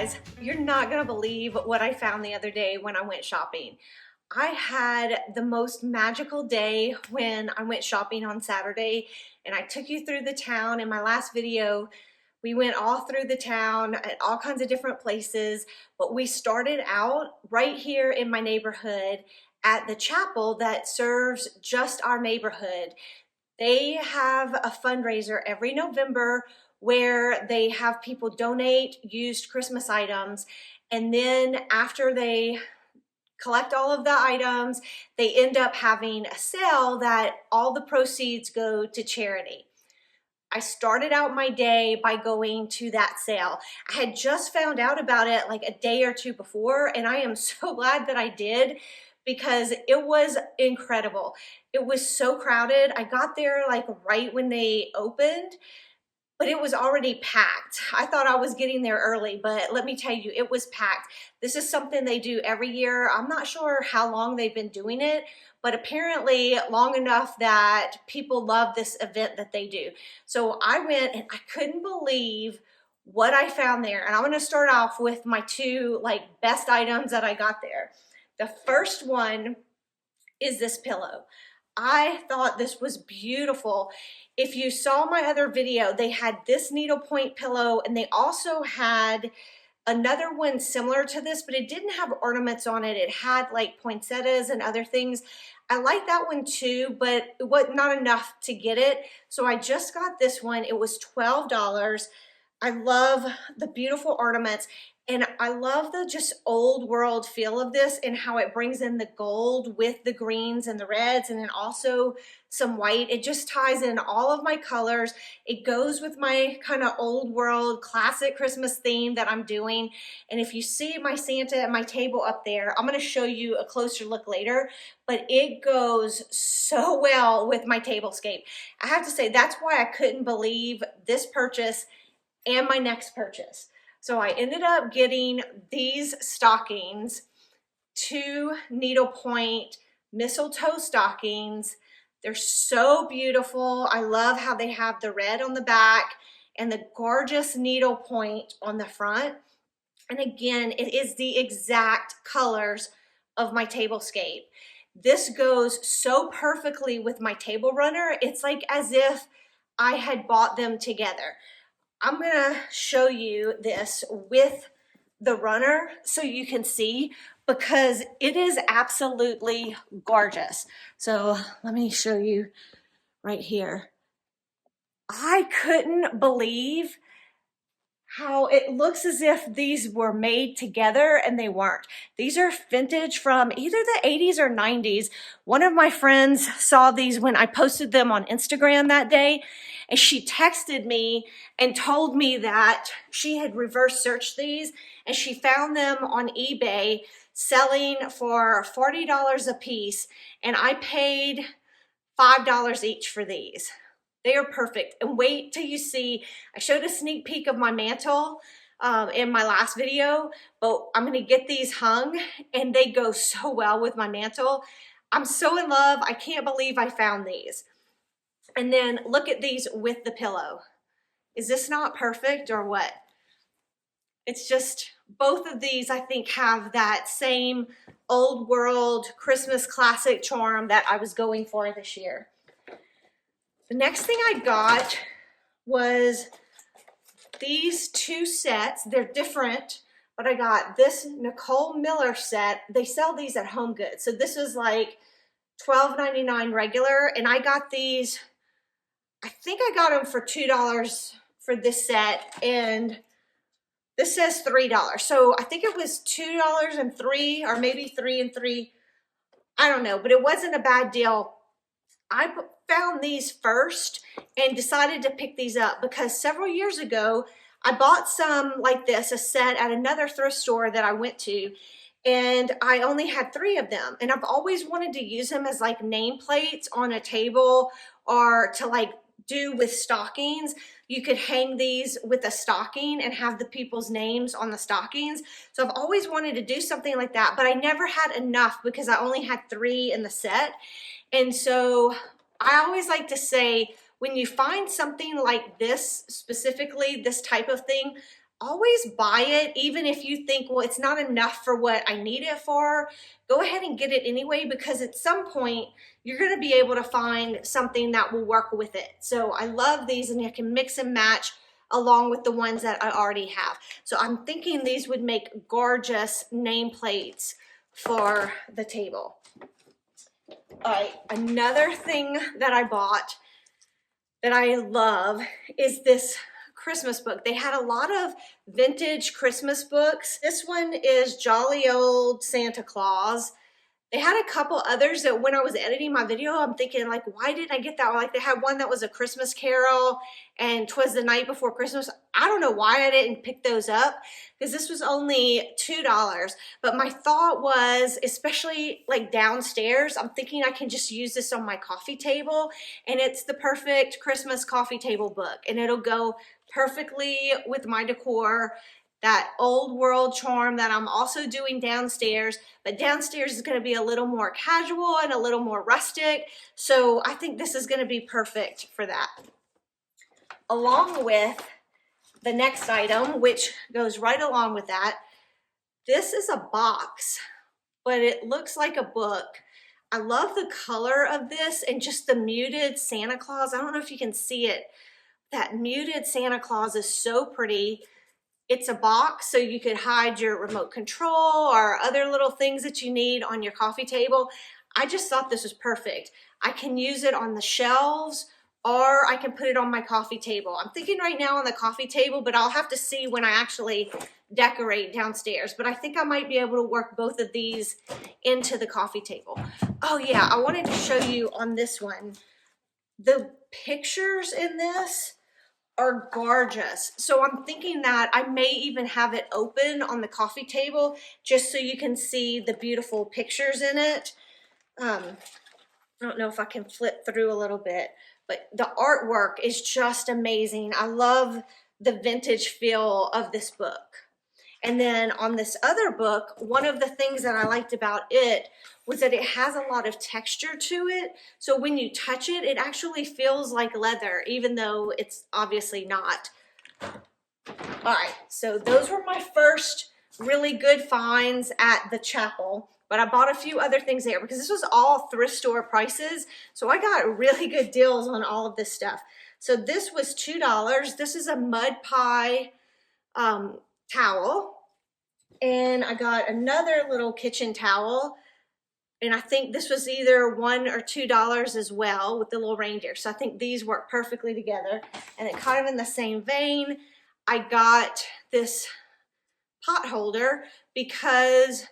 guys, you're not gonna believe what I found the other day when I went shopping. I had the most magical day when I went shopping on Saturday, and I took you through the town. In my last video, we went all through the town at all kinds of different places, but we started out right here in my neighborhood at the chapel that serves just our neighborhood. They have a fundraiser every November where they have people donate used Christmas items, and then after they collect all of the items, they end up having a sale that all the proceeds go to charity. I started out my day by going to that sale. I had just found out about it like a day or two before, and I am so glad that I did because it was incredible. It was so crowded. I got there like right when they opened, but it was already packed. I thought I was getting there early, but let me tell you, it was packed. This is something they do every year. I'm not sure how long they've been doing it, but apparently long enough that people love this event that they do. So I went and I couldn't believe what I found there. And I'm gonna start off with my two like best items that I got there. The first one is this pillow. I thought this was beautiful. If you saw my other video, they had this needlepoint pillow and they also had another one similar to this, but it didn't have ornaments on it. It had like poinsettias and other things. I like that one too, but it was not enough to get it. So I just got this one. It was $12. I love the beautiful ornaments. And I love the just old world feel of this and how it brings in the gold with the greens and the reds and then also some white. It just ties in all of my colors. It goes with my kind of old world classic Christmas theme that I'm doing. And if you see my Santa at my table up there, I'm going to show you a closer look later, but it goes so well with my tablescape. I have to say that's why I couldn't believe this purchase and my next purchase. So I ended up getting these stockings, two needlepoint mistletoe stockings. They're so beautiful. I love how they have the red on the back and the gorgeous needlepoint on the front. And again, it is the exact colors of my tablescape. This goes so perfectly with my table runner. It's like as if I had bought them together. I'm gonna show you this with the runner so you can see because it is absolutely gorgeous. So let me show you right here. I couldn't believe how it looks as if these were made together and they weren't. These are vintage from either the 80s or 90s. One of my friends saw these when I posted them on Instagram that day, and she texted me and told me that she had reverse searched these and she found them on eBay selling for $40 a piece, and I paid $5 each for these. They are perfect. And wait till you see, I showed a sneak peek of my mantle in my last video, but I'm gonna get these hung and they go so well with my mantle. I'm so in love. I can't believe I found these. And then look at these with the pillow. Is this not perfect or what? It's just, both of these I think have that same old world Christmas classic charm that I was going for this year. The next thing I got was these two sets. They're different, but I got this Nicole Miller set. They sell these at Home Goods. So this is like $12.99 regular, and I got these, I think I got them for $2 for this set, and this says $3. So I think it was $2 and $3, or maybe $3 and $3. I don't know, but it wasn't a bad deal. I found these first and decided to pick these up because several years ago I bought some like this, a set at another thrift store that I went to, and I only had 3 of them, and I've always wanted to use them as like nameplates on a table or to like do with stockings. You could hang these with a stocking and have the people's names on the stockings. So I've always wanted to do something like that, but I never had enough because I only had 3 in the set. And so I always like to say, when you find something like this, specifically this type of thing, always buy it, even if you think, well, it's not enough for what I need it for. Go ahead and get it anyway, because at some point you're going to be able to find something that will work with it. So I love these, and you can mix and match along with the ones that I already have. So I'm thinking these would make gorgeous nameplates for the table. All right, another thing that I bought that I love is this Christmas book. They had a lot of vintage Christmas books. This one is Jolly Old Santa Claus. They had a couple others that when I was editing my video, I'm thinking like, why didn't I get that one? Like they had one that was a Christmas Carol and 'Twas the Night Before Christmas. I don't know why I didn't pick those up, because this was only $2. But my thought was, especially like downstairs, I'm thinking I can just use this on my coffee table, and it's the perfect Christmas coffee table book, and it'll go perfectly with my decor. That old world charm that I'm also doing downstairs, but downstairs is going to be a little more casual and a little more rustic. So I think this is going to be perfect for that. Along with the next item, which goes right along with that, this is a box, but it looks like a book. I love the color of this and just the muted Santa Claus. I don't know if you can see it. That muted Santa Claus is so pretty. It's a box, so you could hide your remote control or other little things that you need on your coffee table. I just thought this was perfect. I can use it on the shelves, or I can put it on my coffee table. I'm thinking right now on the coffee table, but I'll have to see when I actually decorate downstairs. But I think I might be able to work both of these into the coffee table. Oh yeah, I wanted to show you on this one. The pictures in this are gorgeous. So I'm thinking that I may even have it open on the coffee table just so you can see the beautiful pictures in it. I don't know if I can flip through a little bit, but the artwork is just amazing. I love the vintage feel of this book. And then on this other book, one of the things that I liked about it was that it has a lot of texture to it. So when you touch it, it actually feels like leather, even though it's obviously not. All right, so those were my first really good finds at the chapel, but I bought a few other things there because this was all thrift store prices. So I got really good deals on all of this stuff. So this was $2. This is a mud pie towel, and I got another little kitchen towel, and I think this was either $1 or $2 as well with the little reindeer. So I think these work perfectly together. And then kind of in the same vein, I got this pot holder because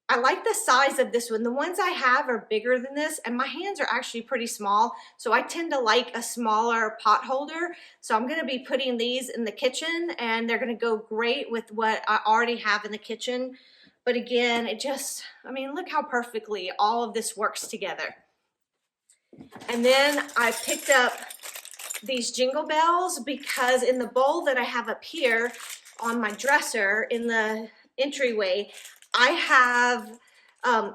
I like the size of this one. The ones I have are bigger than this, and my hands are actually pretty small, so I tend to like a smaller pot holder. So I'm gonna be putting these in the kitchen, and they're gonna go great with what I already have in the kitchen. But again, it just, I mean, look how perfectly all of this works together. And then I picked up these jingle bells because in the bowl that I have up here on my dresser in the entryway, I have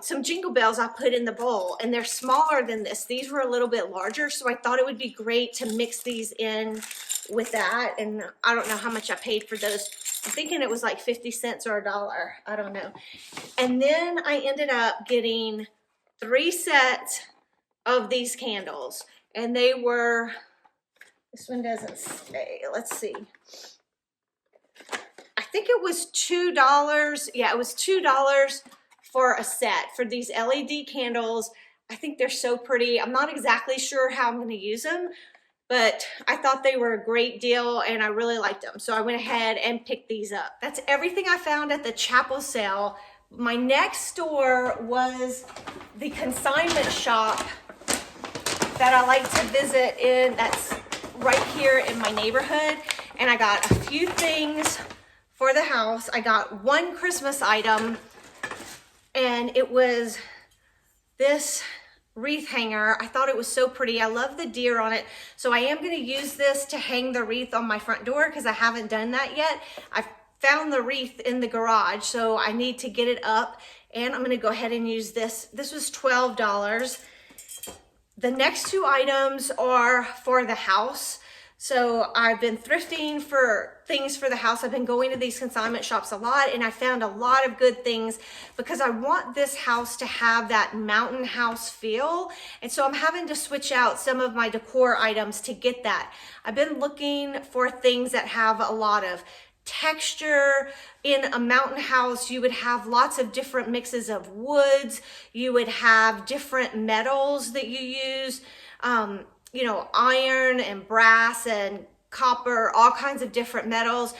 some jingle bells I put in the bowl, and they're smaller than this. These were a little bit larger, so I thought it would be great to mix these in with that. And I don't know how much I paid for those. I'm thinking it was like 50 cents or $1. I don't know. And then I ended up getting 3 sets of these candles, and they were, this one doesn't say, let's see. I think it was $2. Yeah, it was $2 for a set for these LED candles. I think they're so pretty. I'm not exactly sure how I'm going to use them, but I thought they were a great deal and I really liked them. So I went ahead and picked these up. That's everything I found at the chapel sale. My next store was the consignment shop that I like to visit in, that's right here in my neighborhood. And I got a few things for the house. I got one Christmas item, and it was this wreath hanger. I thought it was so pretty. I love the deer on it. So I am going to use this to hang the wreath on my front door because I haven't done that yet. I've found the wreath in the garage, so I need to get it up, and I'm going to go ahead and use this. This was $12. The next two items are for the house. So I've been thrifting for things for the house. I've been going to these consignment shops a lot, and I found a lot of good things because I want this house to have that mountain house feel. And so I'm having to switch out some of my decor items to get that. I've been looking for things that have a lot of texture. In a mountain house, you would have lots of different mixes of woods. You would have different metals that you use. You know, iron and brass and copper, all kinds of different metals,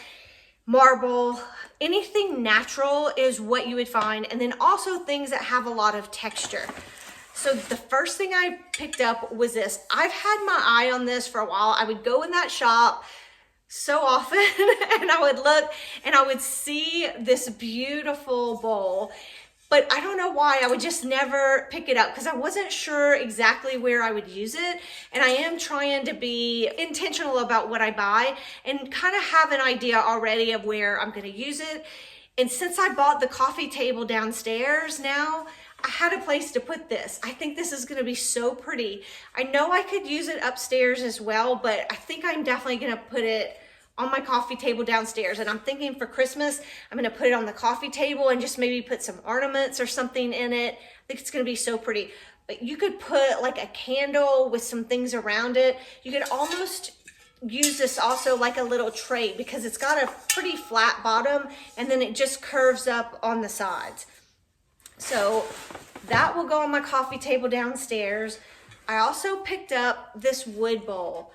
marble, anything natural is what you would find. And then also things that have a lot of texture. So the first thing I picked up was this. I've had my eye on this for a while. I would go in that shop so often and I would look and I would see this beautiful bowl. But I don't know why, I would just never pick it up because I wasn't sure exactly where I would use it. And I am trying to be intentional about what I buy and kind of have an idea already of where I'm going to use it. And since I bought the coffee table downstairs now, I had a place to put this. I think this is going to be so pretty. I know I could use it upstairs as well, but I think I'm definitely going to put it on my coffee table downstairs. And I'm thinking for Christmas, I'm gonna put it on the coffee table and just maybe put some ornaments or something in it. I think it's gonna be so pretty. But you could put like a candle with some things around it. You could almost use this also like a little tray because it's got a pretty flat bottom and then it just curves up on the sides. So that will go on my coffee table downstairs. I also picked up this wood bowl.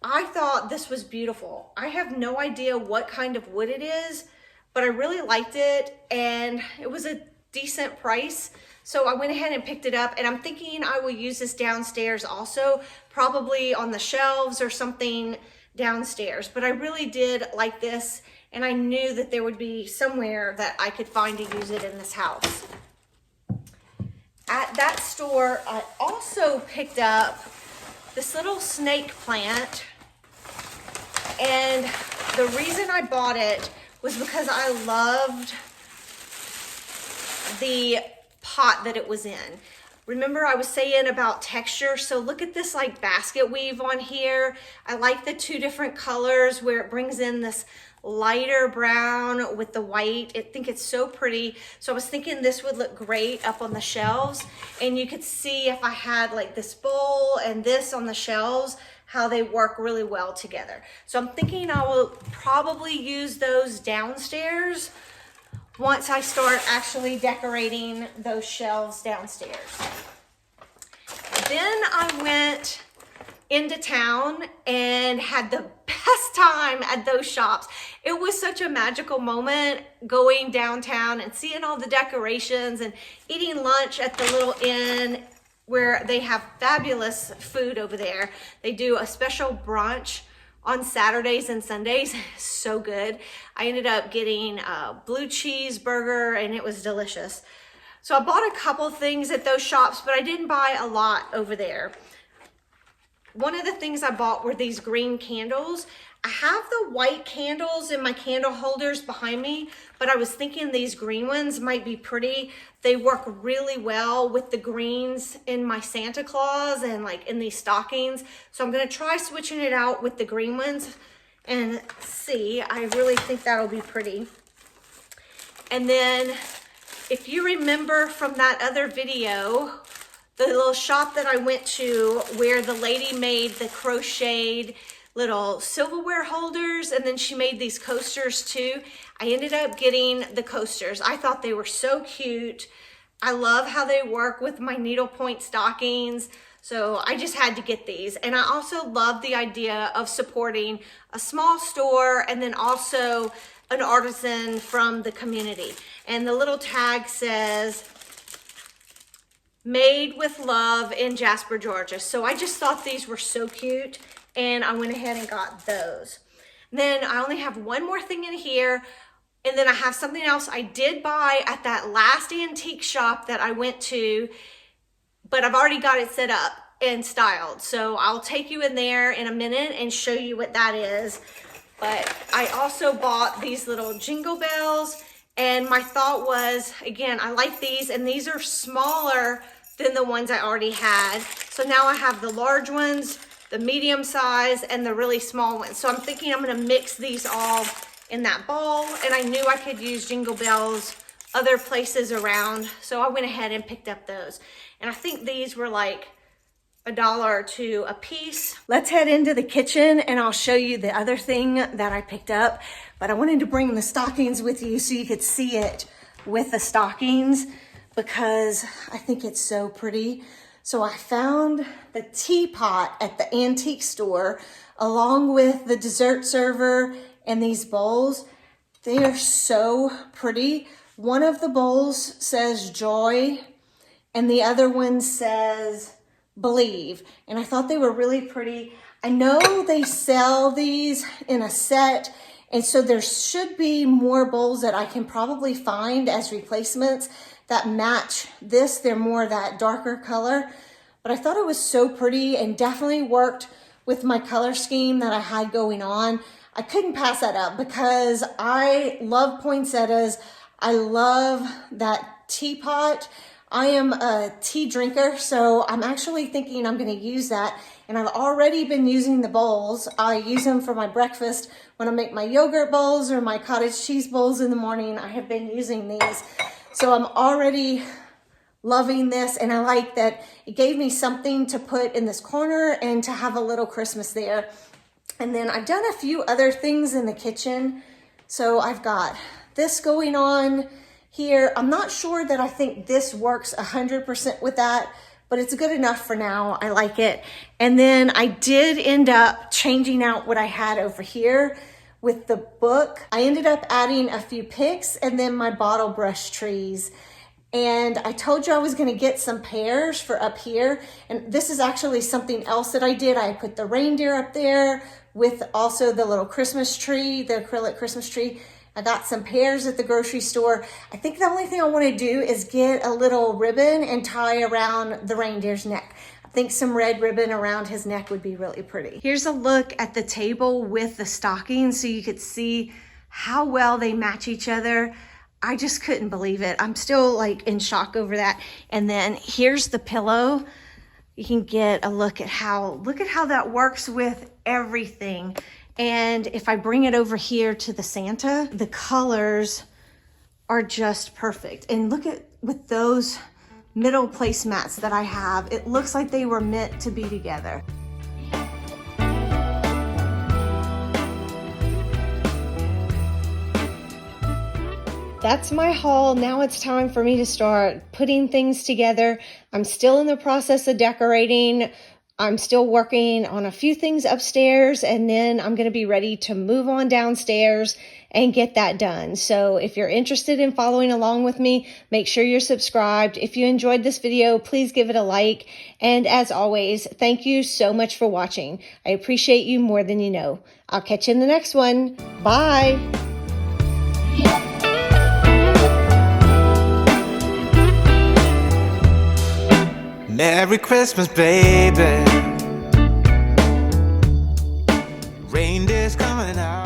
I thought this was beautiful. I have no idea what kind of wood it is, but I really liked it and it was a decent price. So I went ahead and picked it up and I'm thinking I will use this downstairs also, probably on the shelves or something downstairs. But I really did like this and I knew that there would be somewhere that I could find to use it in this house. At that store, I also picked up this little snake plant. And the reason I bought it was because I loved the pot that it was in. Remember I was saying about texture? So look at this like basket weave on here. I like the two different colors where it brings in this lighter brown with the white. I think it's so pretty. So I was thinking this would look great up on the shelves. And you could see if I had like this bowl and this on the shelves, how they work really well together. So I'm thinking I will probably use those downstairs once I start actually decorating those shelves downstairs. Then I went into town and had the best time at those shops. It was such a magical moment going downtown and seeing all the decorations and eating lunch at the little inn where they have fabulous food over there. They do a special brunch on Saturdays and Sundays. So good. I ended up getting a blue cheeseburger and it was delicious. So I bought a couple things at those shops, but I didn't buy a lot over there. One of the things I bought were these green candles. I have the white candles in my candle holders behind me, but I was thinking these green ones might be pretty. They work really well with the greens in my Santa Claus and like in these stockings. So I'm gonna try switching it out with the green ones and see. I really think that'll be pretty. And then if you remember from that other video, the little shop that I went to where the lady made the crocheted little silverware holders and then she made these coasters too. I ended up getting the coasters. I thought they were so cute. I love how they work with my needlepoint stockings. So I just had to get these. And I also love the idea of supporting a small store and then also an artisan from the community. And the little tag says, made with love in Jasper, Georgia. So I just thought these were so cute and I went ahead and got those. Then I only have one more thing in here and then I have something else I did buy at that last antique shop that I went to, but I've already got it set up and styled. So I'll take you in there in a minute and show you what that is. But I also bought these little jingle bells and my thought was, again, I like these and these are smaller than the ones I already had. So now I have the large ones, the medium size, and the really small one. So I'm thinking I'm gonna mix these all in that ball, and I knew I could use Jingle Bells other places around, so I went ahead and picked up those. And I think these were like $1 or $2 a piece. Let's head into the kitchen and I'll show you the other thing that I picked up. But I wanted to bring the stockings with you so you could see it with the stockings, because I think it's so pretty. So I found the teapot at the antique store along with the dessert server and these bowls. They are so pretty. One of the bowls says joy and the other one says believe. And I thought they were really pretty. I know they sell these in a set, and so there should be more bowls that I can probably find as replacements that match this. They're more that darker color, but I thought it was so pretty and definitely worked with my color scheme that I had going on. I couldn't pass that up because I love poinsettias. I love that teapot. I am a tea drinker, so I'm actually thinking I'm gonna use that. And I've already been using the bowls. I use them for my breakfast. When I make my yogurt bowls or my cottage cheese bowls in the morning, I have been using these. So I'm already loving this, and I like that it gave me something to put in this corner and to have a little Christmas there. And then I've done a few other things in the kitchen. So I've got this going on here. I'm not sure that I think this works 100% with that, but it's good enough for now. I like it. And then I did end up changing out what I had over here with the book. I ended up adding a few picks and then my bottle brush trees. And I told you I was gonna get some pears for up here. And this is actually something else that I did. I put the reindeer up there with also the little Christmas tree, the acrylic Christmas tree. I got some pears at the grocery store. I think the only thing I want to do is get a little ribbon and tie around the reindeer's neck. I think some red ribbon around his neck would be really pretty. Here's a look at the table with the stockings so you could see how well they match each other. I just couldn't believe it. I'm still like in shock over that. And then here's the pillow. You can get a look at how that works with everything. And if I bring it over here to the Santa, the colors are just perfect. And look at with those middle placemats that I have, it looks like they were meant to be together. That's my haul. Now it's time for me to start putting things together. I'm still in the process of decorating. I'm still working on a few things upstairs, and then I'm going to be ready to move on downstairs and get that done. So if you're interested in following along with me, make sure you're subscribed. If you enjoyed this video, please give it a like. And as always, thank you so much for watching. I appreciate you more than you know. I'll catch you in the next one. Bye. Merry Christmas, baby. Reindeer's coming out.